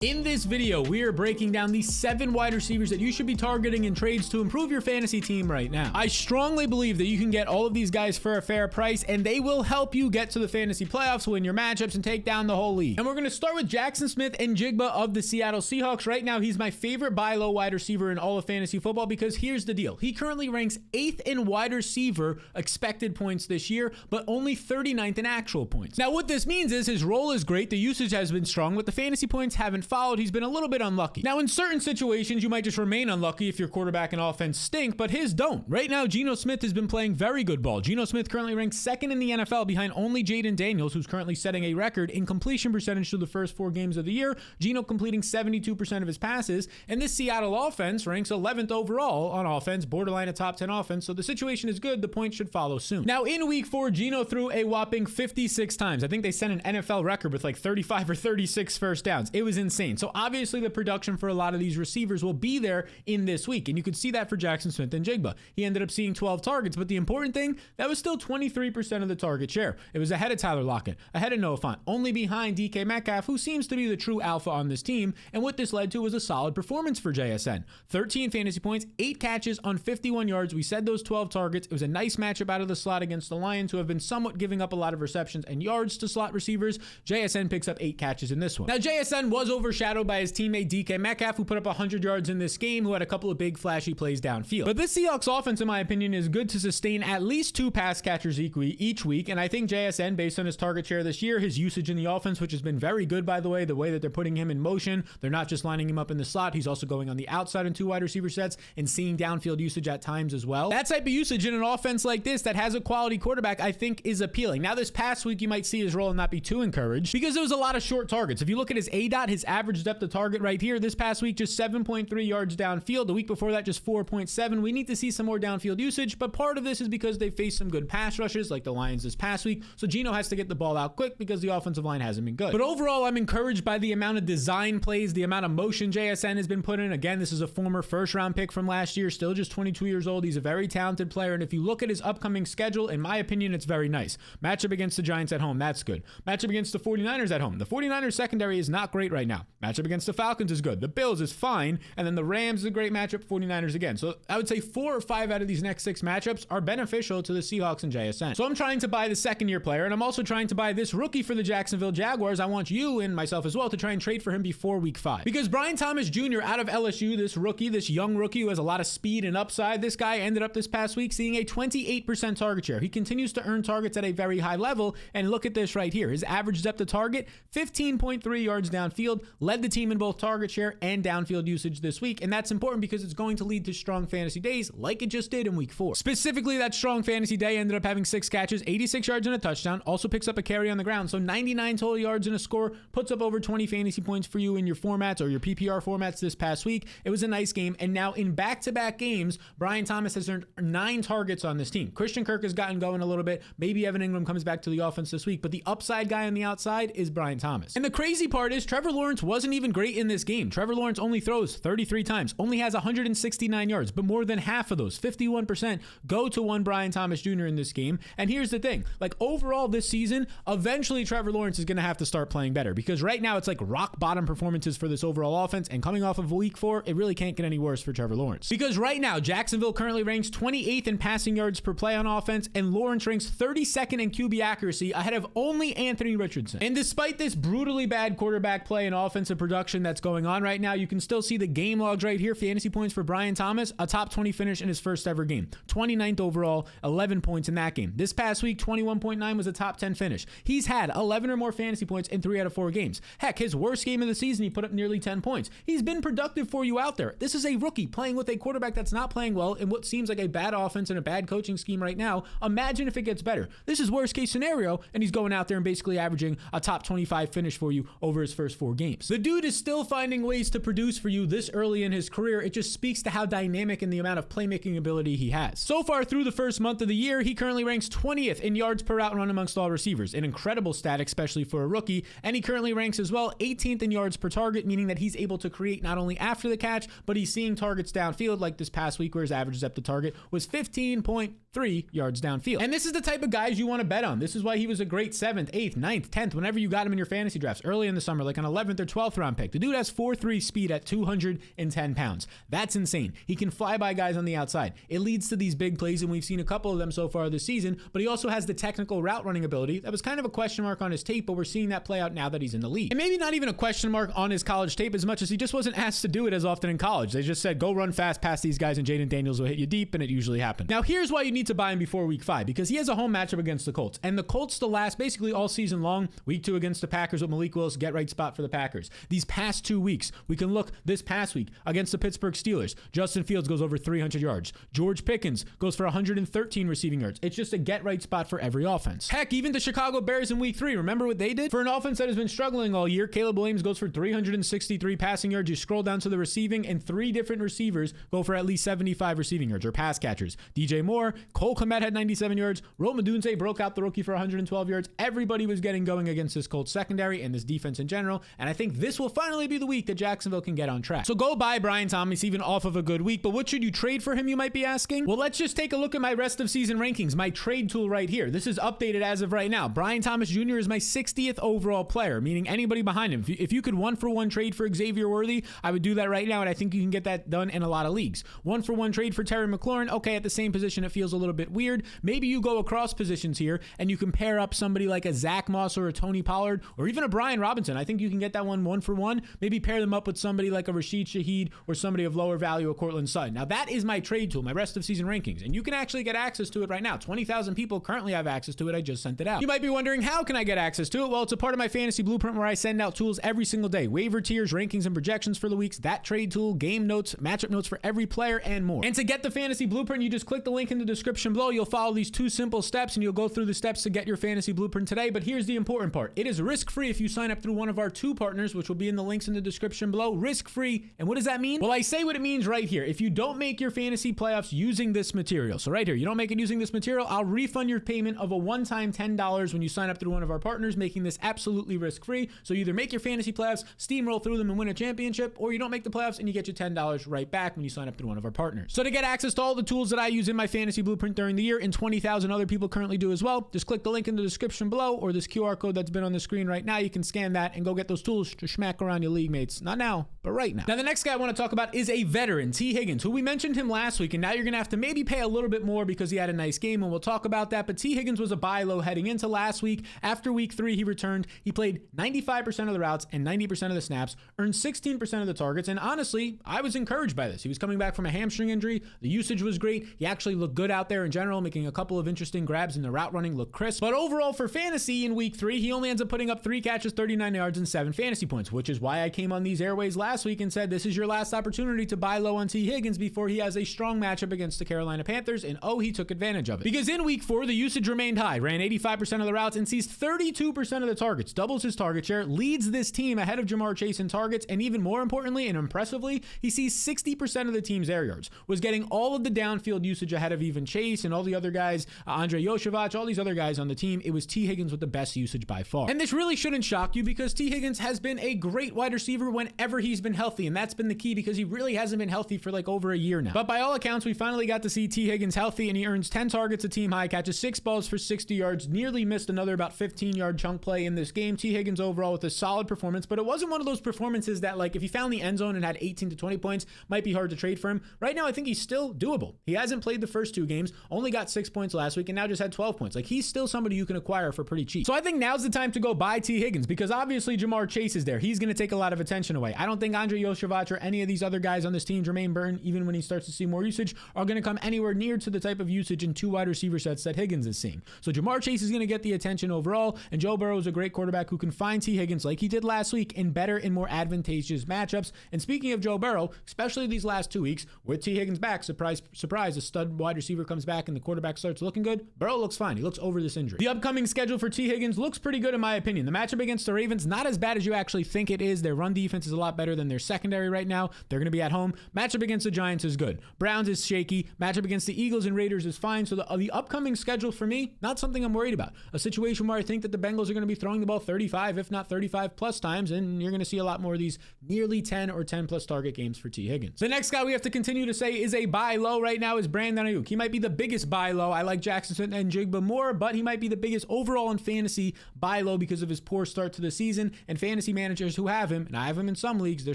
In this video, we are breaking down the 7 wide receivers that you should be targeting in trades to improve your fantasy team right now. I strongly believe that you can get all of these guys for a fair price, and they will help you get to the fantasy playoffs, win your matchups, and take down the whole league. And we're going to start with Jaxon Smith-Njigba of the Seattle Seahawks. Right now, he's my favorite buy low wide receiver in all of fantasy football because here's the deal. He currently ranks 8th in wide receiver expected points this year, but only 39th in actual points. Now, what this means is his role is great. The usage has been strong, but the fantasy points haven't followed. He's been a little bit unlucky. Now, in certain situations, you might just remain unlucky if your quarterback and offense stink, but his don't. Right now, Geno Smith has been playing very good ball. Geno Smith currently ranks 2nd in the NFL behind only Jaden Daniels, who's currently setting a record in completion percentage through the first 4 games of the year. Geno completing 72% of his passes, and this Seattle offense ranks 11th overall on offense, borderline a top 10 offense, so the situation is good. The points should follow soon. Now, in week 4, Geno threw a whopping 56 times. I think they set an NFL record with like 35 or 36 first downs. It was insane. So obviously the production for a lot of these receivers will be there in this week. And you could see that for Jaxon Smith-Njigba. He ended up seeing 12 targets, but the important thing, that was still 23% of the target share. It was ahead of Tyler Lockett, ahead of Noah Fant, only behind DK Metcalf, who seems to be the true alpha on this team. And what this led to was a solid performance for JSN. 13 fantasy points, 8 catches on 51 yards. We said those 12 targets. It was a nice matchup out of the slot against the Lions, who have been somewhat giving up a lot of receptions and yards to slot receivers. JSN picks up 8 catches in this one. Now, JSN was overshadowed by his teammate DK Metcalf, who put up 100 yards in this game, who had a couple of big flashy plays downfield. But this Seahawks offense, in my opinion, is good to sustain at least 2 pass catchers each week, and I think JSN, based on his target share this year, his usage in the offense, which has been very good, by the way that they're putting him in motion, they're not just lining him up in the slot, he's also going on the outside in 2 wide receiver sets and seeing downfield usage at times as well. That type of usage in an offense like this that has a quality quarterback, I think, is appealing. Now, this past week, you might see his role and not be too encouraged because there was a lot of short targets. If you look at his ADOT, his average depth of target right here, this past week, just 7.3 yards downfield. The week before that, just 4.7. We need to see some more downfield usage, but part of this is because they faced some good pass rushes like the Lions this past week, so Geno has to get the ball out quick because the offensive line hasn't been good. But overall, I'm encouraged by the amount of design plays, the amount of motion JSN has been put in. Again, this is a former first-round pick from last year, still just 22 years old. He's a very talented player, and if you look at his upcoming schedule, in my opinion, it's very nice. Matchup against the Giants at home, that's good. Matchup against the 49ers at home. The 49ers secondary is not great right now. Matchup against the Falcons is good. The Bills is fine, and then the Rams is a great matchup, 49ers again. So I would say 4 or 5 out of these next 6 matchups are beneficial to the Seahawks and JSN. So I'm trying to buy the second-year player, and I'm also trying to buy this rookie for the Jacksonville Jaguars. I want you and myself as well to try and trade for him before week 5. Because Brian Thomas Jr. out of LSU, this rookie, this young rookie who has a lot of speed and upside, this guy ended up this past week seeing a 28% target share. He continues to earn targets at a very high level, and look at this right here. His average depth of target, 15.3 yards downfield, led the team in both target share and downfield usage this week, and that's important because it's going to lead to strong fantasy days like it just did in week 4. Specifically, that strong fantasy day ended up having 6 catches, 86 yards and a touchdown, also picks up a carry on the ground, so 99 total yards and a score, puts up over 20 fantasy points for you in your formats or your PPR formats this past week. It was a nice game, and now in back-to-back games, Brian Thomas has earned 9 targets on this team. Christian Kirk has gotten going a little bit. Maybe Evan Ingram comes back to the offense this week, but the upside guy on the outside is Brian Thomas. And the crazy part is Trevor Lawrence wasn't even great in this game. Trevor Lawrence only throws 33 times, only has 169 yards, but more than half of those, 51%, go to one Brian Thomas Jr. in this game. And here's the thing, like overall this season, eventually Trevor Lawrence is going to have to start playing better because right now it's like rock bottom performances for this overall offense, and coming off of week 4, it really can't get any worse for Trevor Lawrence. Because right now, Jacksonville currently ranks 28th in passing yards per play on offense, and Lawrence ranks 32nd in QB accuracy ahead of only Anthony Richardson. And despite this brutally bad quarterback play and offensive production that's going on right now, you can still see the game logs right here. Fantasy points for Brian Thomas, a top 20 finish in his first ever game. 29th overall, 11 points in that game. This past week, 21.9 was a top 10 finish. He's had 11 or more fantasy points in 3 out of 4 games. Heck, his worst game of the season, he put up nearly 10 points. He's been productive for you out there. This is a rookie playing with a quarterback that's not playing well in what seems like a bad offense and a bad coaching scheme right now. Imagine if it gets better. This is worst case scenario, and he's going out there and basically averaging a top 25 finish for you over his first 4 games. The dude is still finding ways to produce for you this early in his career. It just speaks to how dynamic and the amount of playmaking ability he has. So far through the first month of the year, he currently ranks 20th in yards per route run amongst all receivers. An incredible stat, especially for a rookie. And he currently ranks as well 18th in yards per target, meaning that he's able to create not only after the catch, but he's seeing targets downfield like this past week where his average depth of target was 15.3 yards downfield. And this is the type of guys you want to bet on. This is why he was a great 7th, 8th, 9th, 10th, whenever you got him in your fantasy drafts early in the summer, like on 11th or 12th round pick. The dude has 4.3 speed at 210 pounds. That's insane. He can fly by guys on the outside. It leads to these big plays, and we've seen a couple of them so far this season, but he also has the technical route running ability. That was kind of a question mark on his tape, but we're seeing that play out now that he's in the league. And maybe not even a question mark on his college tape as much as he just wasn't asked to do it as often in college. They just said, go run fast past these guys and Jaden Daniels will hit you deep, and it usually happened. Now, here's why you need to buy him before week 5, because he has a home matchup against the Colts, and the Colts the last basically all season long. Week 2 against the Packers with Malik Willis, get right spot for the Packers. These past 2 weeks, we can look this past week against the Pittsburgh Steelers. Justin Fields goes over 300 yards. George Pickens goes for 113 receiving yards. It's just a get right spot for every offense. Heck, even the Chicago Bears in week 3, remember what they did? For an offense that has been struggling all year, Caleb Williams goes for 363 passing yards. You scroll down to the receiving, and 3 different receivers go for at least 75 receiving yards, or pass catchers. DJ Moore, Cole Kmet had 97 yards. Odunze broke out the rookie for 112 yards. Everybody was getting going against this Colts secondary and this defense in general, and I think this will finally be the week that Jacksonville can get on track. So go buy Brian Thomas even off of a good week, but what should you trade for him, you might be asking? Well, let's just take a look at my rest of season rankings, my trade tool right here. This is updated as of right now. Brian Thomas Jr. is my 60th overall player, meaning anybody behind him. If you could 1-for-1 trade for Xavier Worthy, I would do that right now, and I think you can get that done in a lot of leagues. 1-for-1 trade for Terry McLaurin, okay, at the same position, it feels a little bit weird. Maybe you go across positions here, and you can pair up somebody like a Zach Moss or a Tony Pollard, or even a Brian Robinson. I think you can get that 1-for-1. Maybe pair them up with somebody like a Rashid Shaheed or somebody of lower value, a Cortland Sutton. Now, that is my trade tool, my rest of season rankings, and you can actually get access to it right now. 20,000 people currently have access to it. I just sent it out. You might be wondering, how can I get access to it? Well, it's a part of my fantasy blueprint where I send out tools every single day. Waiver tiers, rankings, and projections for the weeks, that trade tool, game notes, matchup notes for every player, and more. And to get the fantasy blueprint, you just click the link in the description below. You'll follow these 2 simple steps, and you'll go through the steps to get your fantasy blueprint today. But here's the important part. It is risk-free if you sign up through one of our 2 partners, which will be in the links in the description below. Risk-free. And what does that mean? Well, I say what it means right here. If you don't make your fantasy playoffs using this material, so right here, you don't make it using this material, I'll refund your payment of a one-time $10 when you sign up through one of our partners, making this absolutely risk-free. So you either make your fantasy playoffs, steamroll through them, and win a championship, or you don't make the playoffs and you get your $10 right back when you sign up through one of our partners. So to get access to all the tools that I use in my fantasy blueprint during the year, and 20,000 other people currently do as well, just click the link in the description below, or this QR code that's been on the screen right now. You can scan that and go get those tools to smack around your league mates. Not now, but right now. Now, the next guy I want to talk about is a veteran, T. Higgins, who we mentioned him last week, and now you're going to have to maybe pay a little bit more because he had a nice game, and we'll talk about that. But T. Higgins was a buy low heading into last week. After week 3, he returned. He played 95% of the routes and 90% of the snaps, earned 16% of the targets, and honestly, I was encouraged by this. He was coming back from a hamstring injury. The usage was great. He actually looked good out there in general, making a couple of interesting grabs, and the route running looked crisp. But overall for fantasy in week 3, he only ends up putting up 3 catches, 39 yards, and 7 fantasy points, which is why I came on these airways last week and said this is your last opportunity to buy low on T. Higgins before he has a strong matchup against the Carolina Panthers, and he took advantage of it. Because in week 4, the usage remained high, ran 85% of the routes, and sees 32% of the targets, doubles his target share, leads this team ahead of Jamar Chase in targets, and even more importantly and impressively, he sees 60% of the team's air yards, was getting all of the downfield usage ahead of even Chase and all the other guys, Andre Yoshevich, all these other guys on the team. It was T. Higgins with the best usage by far. And this really shouldn't shock you because T. Higgins has been a great wide receiver whenever he's been healthy, and that's been the key because he really hasn't been healthy for like over a year now. But by all accounts, we finally got to see T. Higgins healthy, and he earns 10 targets, a team high, catches 6 balls for 60 yards, nearly missed another about 15-yard chunk play in this game. T. Higgins overall with a solid performance, but it wasn't one of those performances that, like, if he found the end zone and had 18 to 20 points, might be hard to trade for him. Right now, I think he's still doable. He hasn't played the first 2 games, only got 6 points last week, and now just had 12 points. Like, he's still somebody you can acquire for pretty cheap. So I think now's the time to go buy T. Higgins because obviously Jamar Chase is there. He's going to take a lot of attention away. I don't think Andre Yoshevich or any of these other guys on this team, Jermaine Burton, even when he starts to see more usage, are going to come anywhere near to the type of usage in 2 wide receiver sets that Higgins is seeing. So Jamar Chase is going to get the attention overall, and Joe Burrow is a great quarterback who can find T. Higgins like he did last week in better and more advantageous matchups. And speaking of Joe Burrow, especially these last 2 weeks, with T. Higgins back, surprise, surprise, a stud wide receiver comes back and the quarterback starts looking good, Burrow looks fine. He looks over this injury. The upcoming schedule for T. Higgins looks pretty good in my opinion. The matchup against the Ravens, not as bad as you actually think it is. Their run defense is a lot better than their secondary right now. They're going to be at home. Matchup against the Giants is good. Browns is shaky. Matchup against the Eagles and Raiders is fine. So the upcoming schedule for me, not something I'm worried about. A situation where I think that the Bengals are going to be throwing the ball 35, if not 35 plus times, and you're going to see a lot more of these nearly 10 or 10 plus target games for T. Higgins. The next guy we have to continue to say is a buy low right now is Brandon Aiyuk. He might be the biggest buy low. I like Jaxon Smith-Njigba more, but he might be the biggest overall in fantasy buy low because of his poor start to the season, and fantasy managers who have him, and I have him in some leagues, they're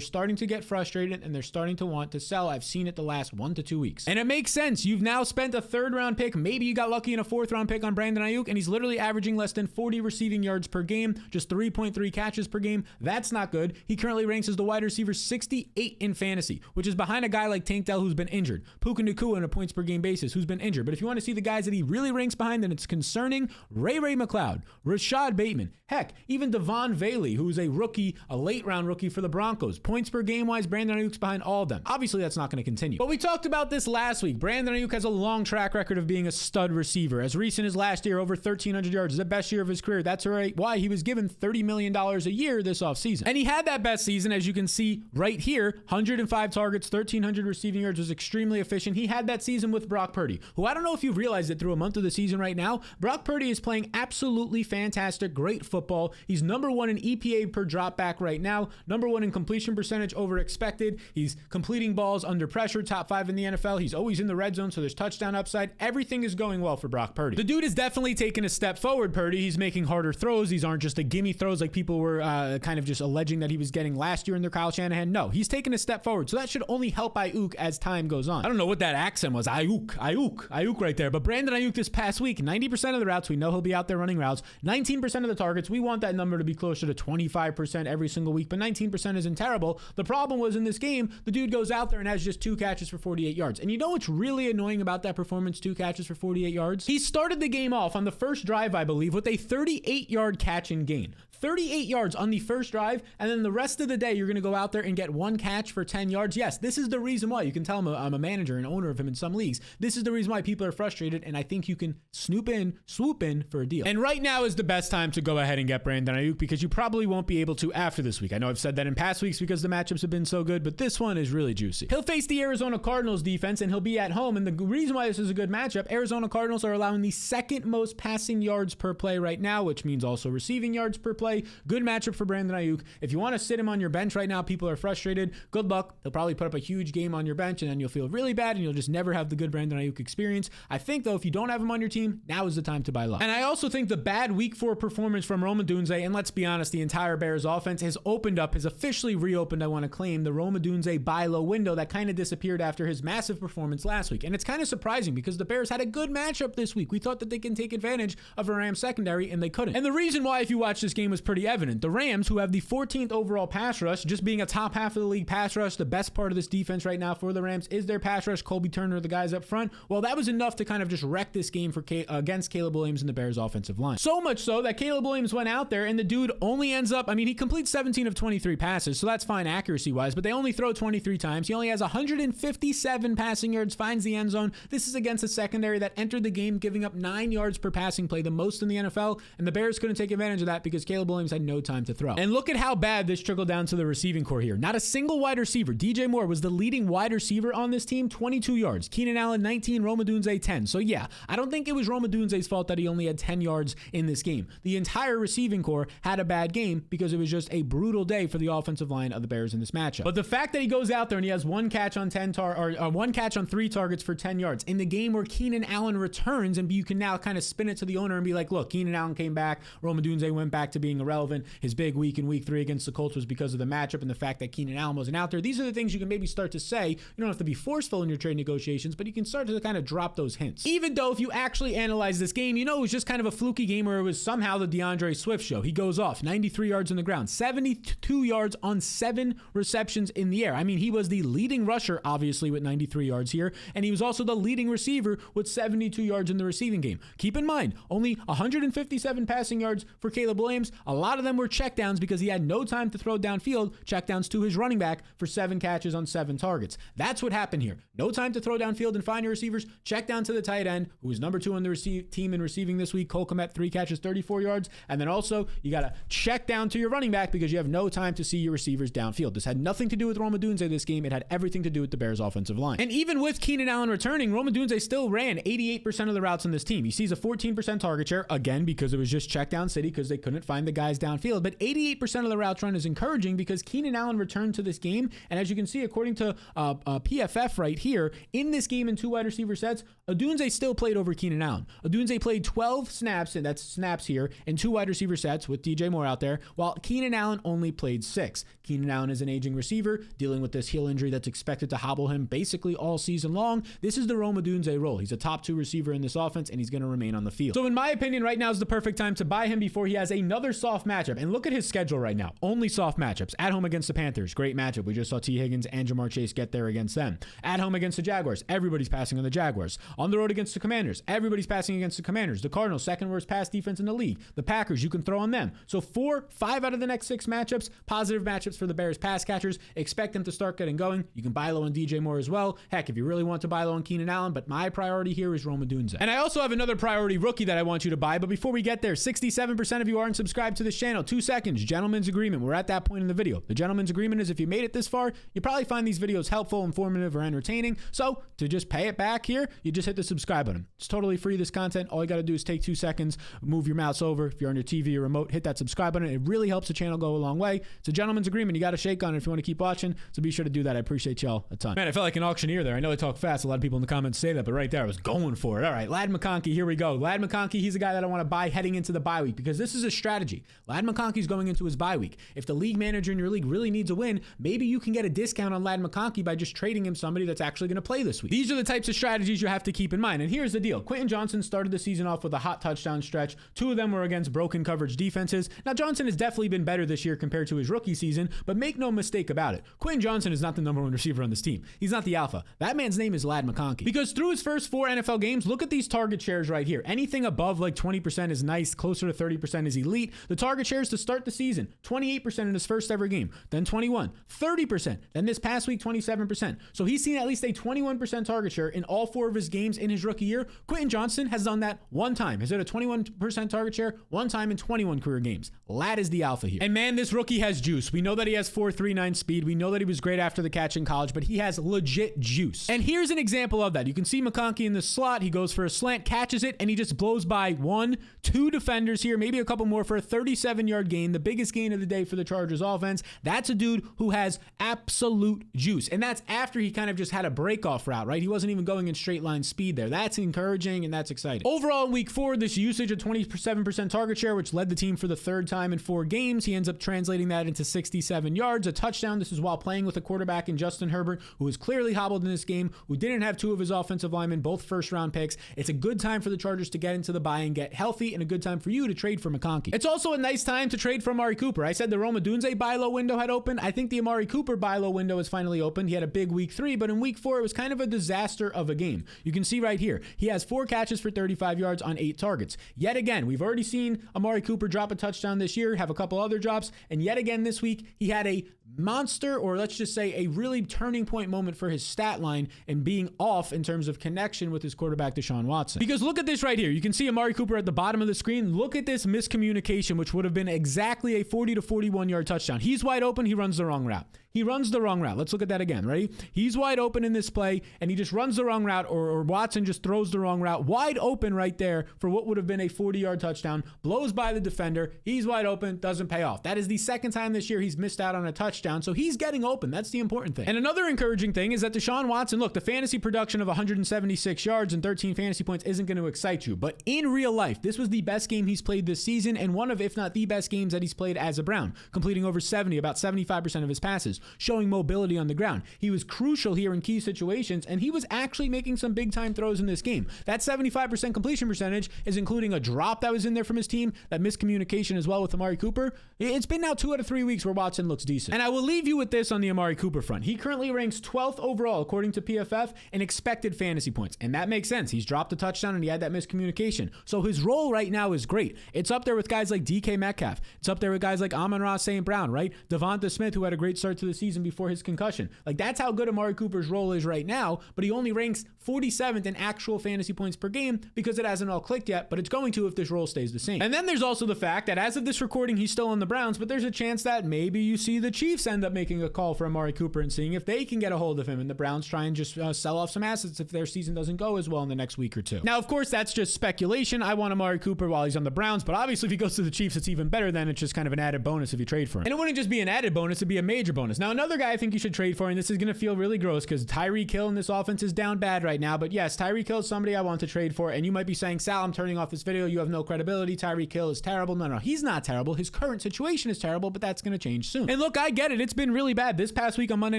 starting to get frustrated and they're starting to want to sell. I've seen it the last 1 to 2 weeks. And it makes sense. You've now spent a 3rd round pick. Maybe you got lucky in a 4th round pick on Brandon Aiyuk, and he's literally averaging less than 40 receiving yards per game, just 3.3 catches per game. That's not good. He currently ranks as the wide receiver 68 in fantasy, which is behind a guy like Tank Dell who's been injured, Puka Nacua on a points per game basis who's been injured. But if you want to see the guys that he really ranks behind, then it's concerning. Ray McCloud, Rashad Bateman, heck, even Devon Valey, who's a rookie, a late round rookie for the Broncos. Points per game wise, Brandon Ayuk's behind all of them. Obviously, that's not going to continue. But we talked about this last week. Brandon Aiyuk has a long track record of being a stud receiver. As recent as last year, over 1,300 yards, is the best year of his career. That's right, why he was given $30 million a year this offseason. And he had that best season, as you can see right here. 105 targets, 1,300 receiving yards, was extremely efficient. He had that season with Brock Purdy, who I don't know if you've realized that through a month of the season right now, Brock Purdy is playing absolutely fantastic, great football. He's number 1 in EPA per drop back right now, number 1 in completion percentage over expected. He's completing balls under pressure, top 5 in the NFL. He's always in the red zone, so there's touchdown upside. Everything is going well for Brock Purdy. The dude is definitely taking a step forward, Purdy. He's making harder throws. These aren't just the gimme throws like people were kind of just alleging that he was getting last year under Kyle Shanahan. No, he's taking a step forward, so that should only help Aiyuk as time goes on. I don't know what that accent was. Aiyuk right there. But Brandon Aiyuk this past week, 90% of the routes, we know he'll be out there running routes. 19% of the targets, we want that number to be closer to 25% every single week, but 19% isn't terrible. The problem was in this game, the dude goes out there and has just 2 catches for 48 yards. And you know what's really annoying about that performance, 2 catches for 48 yards? He started the game off on the first drive, I believe, with a 38-yard catch and gain. 38 yards on the first drive, and then the rest of the day, you're going to go out there and get 1 catch for 10 yards. Yes, this is the reason why. You can tell I'm a manager and owner of him in some leagues. This is the reason why people are frustrated, and I think you can swoop in for a deal. And right now is the best time to go ahead and get Brandon Aiyuk, because you probably won't be able to after this week. I know I've said that in past weeks because the matchups have been so good, but this one is really juicy. He'll face the Arizona Cardinals defense, and he'll be at home, and the reason why this is a good matchup, Arizona Cardinals are allowing the 2nd most passing yards per play right now, which means also receiving yards per play. Good matchup for Brandon Aiyuk. If you want to sit him on your bench right now, people are frustrated. Good luck. He'll probably put up a huge game on your bench, and then you'll feel really bad, and you'll just never have the good Brandon Aiyuk experience. I think, though, if you don't have him on your team, now is the time to buy low. And I also think the bad week 4 performance from Odunze, and let's be honest, the entire Bears offense has officially reopened, I want to claim, the Odunze buy low window that kind of disappeared after his massive performance last week. And it's kind of surprising because the Bears had a good matchup this week. We thought that they can take advantage of a Rams secondary, and they couldn't. And the reason why, if you watch this game, was pretty evident. The Rams, who have the 14th overall pass rush, just being a top half of the league pass rush, the best part of this defense right now for the Rams is their pass rush. Colby Turner, the guys up front. Well, that was enough to kind of just wreck this game against Caleb Williams and the Bears offensive line. So much so that Caleb Williams went out there and the dude only ends up, he completes 17 of 23 passes, so that's fine accuracy wise, but they only throw 23 times. He only has 157 passing yards, finds the end zone. This is against a secondary that entered the game giving up 9 yards per passing play, the most in the NFL, and the Bears couldn't take advantage of that because Caleb Williams had no time to throw. And look at how bad this trickled down to the receiving core here. Not a single wide receiver. DJ Moore was the leading wide receiver on this team, 22 yards. Keenan Allen, 19. Odunze, 10. So yeah, I don't think it was Odunze's fault that he only had 10 yards in this game. The entire receiving core had a bad game because it was just a brutal day for the offensive line of the Bears in this matchup. But the fact that he goes out there and he has 1 catch on 1 catch on 3 targets for 10 yards in the game where Keenan Allen returns, and you can now kind of spin it to the owner and be like, look, Keenan Allen came back, Odunze went back to being irrelevant. His big week in week 3 against the Colts was because of the matchup and the fact that Keenan Allen wasn't out there. These are the things you can maybe start to say. You don't have to be forceful in your trade negotiations, but you can start to kind of drop those hints. Even though if you actually analyze this game, it was just kind of a fluky game where it was somehow the DeAndre Swift show. He goes off, 93 yards on the ground, 72 yards on 7 receptions in the air. He was the leading rusher, obviously, with 93 yards here, and he was also the leading receiver with 72 yards in the receiving game. Keep in mind, only 157 passing yards for Caleb Williams. A lot of them were checkdowns because he had no time to throw downfield, checkdowns to his running back for 7 catches on 7 targets. That's what happened here. No time to throw downfield and find your receivers. Check down to the tight end, who is number 2 on the team in receiving this week. Cole Kmet, 3 catches, 34 yards. And then also, you got to check down to your running back because you have no time to see your receivers downfield. This had nothing to do with Odunze this game. It had everything to do with the Bears offensive line. And even with Keenan Allen returning, Odunze still ran 88% of the routes on this team. He sees a 14% target share, again, because it was just check down city because they couldn't find the guys downfield. But 88% of the routes run is encouraging because Keenan Allen returned to this game. And as you can see, according to PFF right here, in this game in 2 wide receiver sets, Odunze still played over Keenan Allen. Odunze played 12 snaps, and that's snaps here, in 2 wide receiver sets with DJ Moore out there, while Keenan Keenan Allen only played 6. Keenan Allen is an aging receiver dealing with this heel injury that's expected to hobble him basically all season long. This is the Odunze role. He's a top 2 receiver in this offense, and he's going to remain on the field. So in my opinion, right now is the perfect time to buy him before he has another soft matchup. And look at his schedule right now. Only soft matchups. At home against the Panthers, great matchup. We just saw T. Higgins and Jamar Chase get there against them. At home against the Jaguars, everybody's passing on the Jaguars. On the road against the Commanders, everybody's passing against the Commanders. The Cardinals, second worst pass defense in the league. The Packers, you can throw on them. So 5 out of the next 6 matchups, positive matchups for the Bears pass catchers. Expect them to start getting going. You can buy low on DJ Moore as well. Heck, if you really want to buy low on Keenan Allen, but my priority here is Odunze. And I also have another priority rookie that I want you to buy, but before we get there, 67% of you aren't subscribed to this channel. 2 seconds, gentleman's agreement. We're at that point in the video. The gentleman's agreement is if you made it this far, you probably find these videos helpful, informative, or entertaining. So to just pay it back here, you just hit the subscribe button. It's totally free, this content. All you got to do is take 2 seconds, move your mouse over. If you're on your TV or remote, hit that subscribe button. It really helps the channel go a long way. It's a gentleman's agreement. You got to shake on it if you want to keep watching. So be sure to do that. I appreciate y'all a ton. Man, I felt like an auctioneer there. I know I talk fast. A lot of people in the comments say that, but right there, I was going for it. All right, Ladd McConkey, here we go. Ladd McConkey, he's a guy that I want to buy heading into the bye week because this is a strategy. Ladd McConkey's going into his bye week. If the league manager in your league really needs a win, maybe you can get a discount on Ladd McConkey by just trading him somebody that's actually going to play this week. These are the types of strategies you have to keep in mind. And here's the deal. Quentin Johnson started the season off with a hot touchdown stretch. 2 of them were against broken coverage defenses. Now, Johnson has definitely been better this year compared to his rookie season, but make no mistake about it. Quentin Johnson is not the number 1 receiver on this team. He's not the alpha. That man's name is Ladd McConkey. Because through his first 4 NFL games, look at these target shares right here. Anything above like 20% is nice. Closer to 30% is elite. The target shares to start the season, 28% in his first ever game, then 21, 30%, then this past week, 27%. So he's seen at least a 21% target share in all 4 of his games in his rookie year. Quentin Johnson has done that 1 time. Has hit a 21% target share 1 time in 21 career games. Ladd is the alpha here. And man, this rookie has juice. We know that he has 4.39 speed. We know that he was great after the catch in college, but he has legit juice. And here's an example of that. You can see McConkey in the slot. He goes for a slant, catches it, and he just blows by 1, 2 defenders here, maybe a couple more for a 37-yard gain, the biggest gain of the day for the Chargers offense. That's a dude who has absolute juice. And that's after he kind of just had a break-off route, right? He wasn't even going in straight line speed there. That's encouraging and that's exciting. Overall, in week 4, this usage of 27% target share, which led the team for the 3rd time in 4 games, he ends up translating that into 67 yards, a touchdown. This is while playing with a quarterback in Justin Herbert, who was clearly hobbled in this game, who didn't have 2 of his offensive linemen, both first-round picks. It's a good time for the Chargers to get into the buy and get healthy, and a good time for you to trade for McConkey. It's also a nice time to trade for Amari Cooper. I said the Odunze buy low window had opened. I think the Amari Cooper buy low window has finally opened. He had a big week 3, but in week 4, it was kind of a disaster of a game. You can see right here, he has 4 catches for 35 yards on 8 targets. Yet again, we've already seen Amari Cooper drop a touchdown this year, have a couple other drops, and yet again this week, he had a monster, or let's just say a really turning point moment for his stat line and being off in terms of connection with his quarterback, Deshaun Watson. Because look at this right here. You can see Amari Cooper at the bottom of the screen. Look at this miscommunication, which would have been exactly a 40 to 41 yard touchdown. He's wide open. He runs the wrong route. He runs the wrong route. Let's look at that again. Ready? He's wide open in this play, and he just runs the wrong route, or Watson just throws the wrong route. Wide open right there for what would have been a 40-yard touchdown. Blows by the defender. He's wide open. Doesn't pay off. That is the 2nd time this year he's missed out on a touchdown, so he's getting open. That's the important thing. And another encouraging thing is that Deshaun Watson, look, the fantasy production of 176 yards and 13 fantasy points isn't going to excite you, but in real life, this was the best game he's played this season, and one of, if not the best games that he's played as a Brown, completing over 70, about 75% of his passes, showing mobility on the ground. He was crucial here in key situations, and he was actually making some big time throws in this game. That 75% completion percentage is including a drop that was in there from his team, that miscommunication as well with Amari Cooper. It's been now 2 out of 3 weeks where Watson looks decent. And I will leave you with this on the Amari Cooper front. He currently ranks 12th overall, according to PFF, in expected fantasy points. And that makes sense. He's dropped a touchdown and he had that miscommunication. So his role right now is great. It's up there with guys like DK Metcalf. It's up there with guys like Amon-Ra St. Brown, right? Devonta Smith, who had a great start to the season before his concussion. Like, that's how good Amari Cooper's role is right now, but he only ranks 47th in actual fantasy points per game because it hasn't all clicked yet, but it's going to if this role stays the same. And then there's also the fact that as of this recording, he's still on the Browns, but there's a chance that maybe you see the Chiefs Bucks end up making a call for Amari Cooper and seeing if they can get a hold of him, and the Browns try and just sell off some assets if their season doesn't go as well in the next week or two. Now, of course, that's just speculation. I want Amari Cooper while he's on the Browns, but obviously if he goes to the Chiefs, it's even better. Then it's just kind of an added bonus if you trade for him. And it wouldn't just be an added bonus, it'd be a major bonus. Now, another guy I think you should trade for, and this is going to feel really gross because Tyreek Hill in this offense is down bad right now, but yes, Tyreek Hill is somebody I want to trade for, and you might be saying, Sal, I'm turning off this video. You have no credibility. Tyreek Hill is terrible. No, he's not terrible. His current situation is terrible, but that's going to change soon. And look, I get it. It's been really bad. This past week on Monday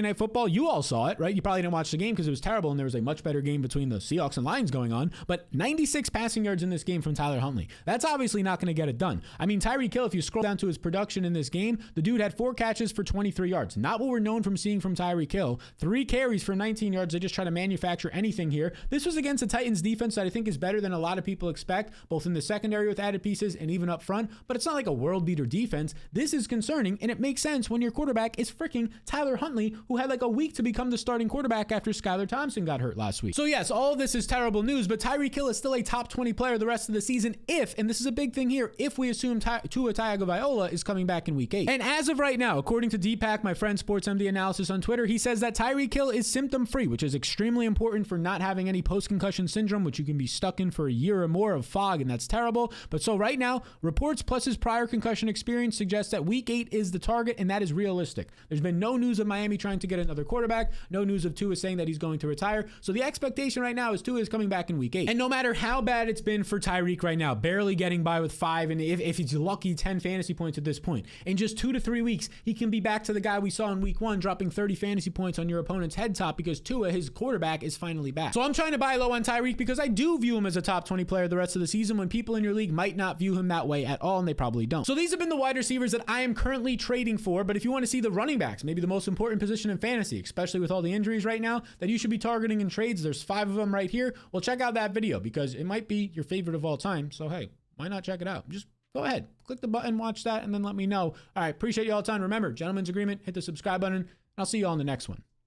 Night Football, you all saw it, right? You probably didn't watch the game because it was terrible, and there was a much better game between the Seahawks and Lions going on, but 96 passing yards in this game from Tyler Huntley. That's obviously not going to get it done. I mean, Tyreek Hill, if you scroll down to his production in this game, the dude had 4 catches for 23 yards. Not what we're known from seeing from Tyreek Hill. 3 carries for 19 yards. They just try to manufacture anything here. This was against the Titans defense that I think is better than a lot of people expect, both in the secondary with added pieces and even up front, but it's not like a world beater defense. This is concerning, and it makes sense when your quarterback is freaking Tyler Huntley, who had like a week to become the starting quarterback after Skylar Thompson got hurt last week. So yes, all of this is terrible news, but Tyreek Hill is still a top 20 player the rest of the season if, and this is a big thing here, if we assume Tua Tagovailoa is coming back in week 8. And as of right now, according to Deepak, my friend SportsMD Analysis on Twitter, he says that Tyreek Hill is symptom-free, which is extremely important for not having any post-concussion syndrome, which you can be stuck in for a year or more of fog, and that's terrible. But so right now, reports plus his prior concussion experience suggest that week 8 is the target, and that is realistic. There's been no news of Miami trying to get another quarterback, no news of Tua saying that he's going to retire. So the expectation right now is Tua is coming back in week 8. And no matter how bad it's been for Tyreek right now, barely getting by with 5, and if he's lucky, 10 fantasy points at this point, in just 2 to 3 weeks, he can be back to the guy we saw in week 1, dropping 30 fantasy points on your opponent's head top because Tua, his quarterback, is finally back. So I'm trying to buy low on Tyreek because I do view him as a top 20 player the rest of the season when people in your league might not view him that way at all, and they probably don't. So these have been the wide receivers that I am currently trading for, but if you want to see the running backs, maybe the most important position in fantasy, especially with all the injuries right now, that you should be targeting in trades, there's 5 of them right here. Well, check out that video because it might be your favorite of all time. So hey, why not check it out? Just go ahead, click the button, watch that, and then let me know. All right, appreciate you all the time. Remember, gentleman's agreement, hit the subscribe button, and I'll see you all in the next one.